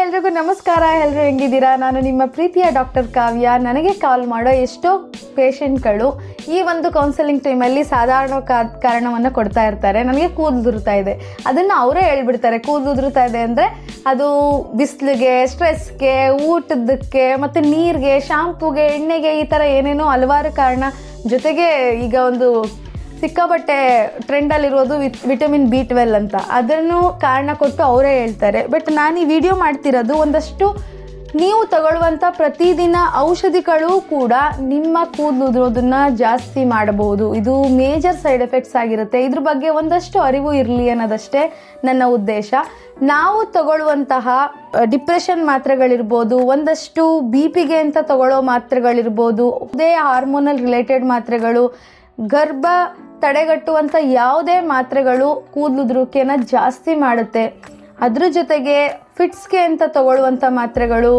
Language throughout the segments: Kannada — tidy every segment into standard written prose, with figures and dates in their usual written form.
ಎಲ್ರಿಗೂ ನಮಸ್ಕಾರ. ಎಲ್ಲರೂ ಹೆಂಗಿದ್ದೀರಾ? ನಾನು ನಿಮ್ಮ ಪ್ರೀತಿಯ ಡಾಕ್ಟರ್ ಕಾವ್ಯ. ನನಗೆ ಕಾಲ್ ಮಾಡೋ ಎಷ್ಟೋ ಪೇಷಂಟ್ಗಳು ಈ ಒಂದು ಕೌನ್ಸೆಲಿಂಗ್ ಟೈಮಲ್ಲಿ ಸಾಧಾರಣ ಕಾರಣವನ್ನು ಕೊಡ್ತಾ ಇರ್ತಾರೆ. ನನಗೆ ಕೂದಲು ಉದುರ್ತಾ ಇದೆ, ಅದನ್ನು ಅವರೇ ಹೇಳ್ಬಿಡ್ತಾರೆ. ಕೂದಲು ಉದುರ್ತಾ ಇದೆ ಅಂದರೆ ಅದು ಬಿಸಿಲಿಗೆ, ಸ್ಟ್ರೆಸ್ಗೆ, ಊಟದಕ್ಕೆ, ಮತ್ತು ನೀರಿಗೆ, ಶಾಂಪೂಗೆ, ಎಣ್ಣೆಗೆ, ಈ ಥರ ಏನೇನೋ ಹಲವಾರು ಕಾರಣ. ಜೊತೆಗೆ ಈಗ ಒಂದು ಸಿಕ್ಕಾಪಟ್ಟೆ ಟ್ರೆಂಡಲ್ಲಿರೋದು ವಿಟಮಿನ್ B12 ಅಂತ, ಅದನ್ನು ಕಾರಣ ಕೊಟ್ಟು ಅವರೇ ಹೇಳ್ತಾರೆ. ಬಟ್ ನಾನು ಈ ವಿಡಿಯೋ ಮಾಡ್ತಿರೋದು ಒಂದಷ್ಟು ನೀವು ತಗೊಳ್ಳುವಂಥ ಪ್ರತಿದಿನ ಔಷಧಿಗಳು ಕೂಡ ನಿಮ್ಮ ಕೂದಲು ಉದುರೋದನ್ನು ಜಾಸ್ತಿ ಮಾಡಬಹುದು. ಇದು ಮೇಜರ್ ಸೈಡ್ ಎಫೆಕ್ಟ್ಸ್ ಆಗಿರುತ್ತೆ. ಇದ್ರ ಬಗ್ಗೆ ಒಂದಷ್ಟು ಅರಿವು ಇರಲಿ ಅನ್ನೋದಷ್ಟೇ ನನ್ನ ಉದ್ದೇಶ. ನಾವು ತಗೊಳ್ಳುವಂತಹ ಡಿಪ್ರೆಷನ್ ಮಾತ್ರೆಗಳಿರ್ಬೋದು, ಒಂದಷ್ಟು BP-ಗೆ ಅಂತ ತಗೊಳ್ಳೋ ಮಾತ್ರೆಗಳಿರ್ಬೋದು, ಅದೇ ಹಾರ್ಮೋನಲ್ ರಿಲೇಟೆಡ್ ಮಾತ್ರೆಗಳು, ಗರ್ಭ ತಡೆಗಟ್ಟುವಂಥ ಯಾವುದೇ ಮಾತ್ರೆಗಳು ಕೂದಲುದುರುವಿಕೆನ ಜಾಸ್ತಿ ಮಾಡುತ್ತೆ. ಅದ್ರ ಜೊತೆಗೆ ಫಿಟ್ಸ್ಗೆ ಅಂತ ತಗೊಳ್ಳುವಂಥ ಮಾತ್ರೆಗಳು,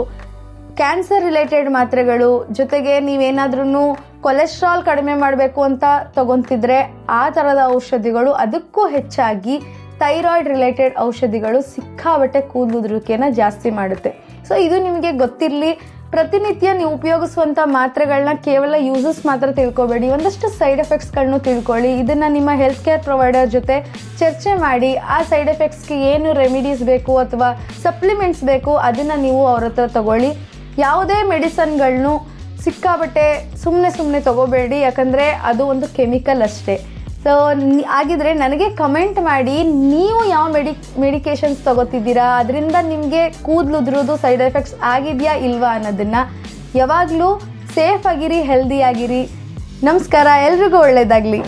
ಕ್ಯಾನ್ಸರ್ ರಿಲೇಟೆಡ್ ಮಾತ್ರೆಗಳು, ಜೊತೆಗೆ ನೀವೇನಾದ್ರೂ ಕೊಲೆಸ್ಟ್ರಾಲ್ ಕಡಿಮೆ ಮಾಡಬೇಕು ಅಂತ ತಗೊತಿದ್ರೆ ಆ ಥರದ ಔಷಧಿಗಳು, ಅದಕ್ಕೂ ಹೆಚ್ಚಾಗಿ ಥೈರಾಯ್ಡ್ ರಿಲೇಟೆಡ್ ಔಷಧಿಗಳು ಸಿಕ್ಕಾಬಟ್ಟೆ ಕೂದಲುದುರುವಿಕೆನ ಜಾಸ್ತಿ ಮಾಡುತ್ತೆ. ಸೊ ಇದು ನಿಮಗೆ ಗೊತ್ತಿರಲಿ. ಪ್ರತಿನಿತ್ಯ ನೀವು ಉಪಯೋಗಿಸುವಂಥ ಮಾತ್ರೆಗಳನ್ನ ಕೇವಲ ಯೂಸಸ್ ಮಾತ್ರ ತಿಳ್ಕೊಬೇಡಿ, ಒಂದಷ್ಟು ಸೈಡ್ ಎಫೆಕ್ಟ್ಸ್ಗಳನ್ನೂ ತಿಳ್ಕೊಳ್ಳಿ. ಇದನ್ನು ನಿಮ್ಮ ಹೆಲ್ತ್ ಕೇರ್ ಪ್ರೊವೈಡರ್ ಜೊತೆ ಚರ್ಚೆ ಮಾಡಿ ಆ ಸೈಡ್ ಎಫೆಕ್ಟ್ಸ್ಗೆ ಏನು ರೆಮಿಡೀಸ್ ಬೇಕು ಅಥವಾ ಸಪ್ಲಿಮೆಂಟ್ಸ್ ಬೇಕು ಅದನ್ನು ನೀವು ಅವ್ರ ಹತ್ರ ತಗೊಳ್ಳಿ. ಯಾವುದೇ ಮೆಡಿಸನ್ಗಳನ್ನೂ ಸಿಕ್ಕಾಬಟ್ಟೆ ಸುಮ್ಮನೆ ತಗೋಬೇಡಿ, ಯಾಕಂದರೆ ಅದು ಒಂದು ಕೆಮಿಕಲ್ ಅಷ್ಟೇ. ಸೊ ಹಾಗಿದ್ರೆ ನನಗೆ ಕಮೆಂಟ್ ಮಾಡಿ, ನೀವು ಯಾವ ಮೆಡಿಕೇಶನ್ಸ್ ತಗೋತಿದ್ದೀರಾ, ಅದರಿಂದ ನಿಮಗೆ ಕೂದಲು ಉದುರೋದು ಸೈಡ್ ಎಫೆಕ್ಟ್ಸ್ ಆಗಿದೆಯಾ ಇಲ್ವಾ ಅನ್ನೋದನ್ನು. ಯಾವಾಗಲೂ ಸೇಫ್ ಆಗಿರಿ, ಹೆಲ್ದಿ ಆಗಿರಿ. ನಮಸ್ಕಾರ, ಎಲ್ರಿಗೂ ಒಳ್ಳೆಯದಾಗಲಿ.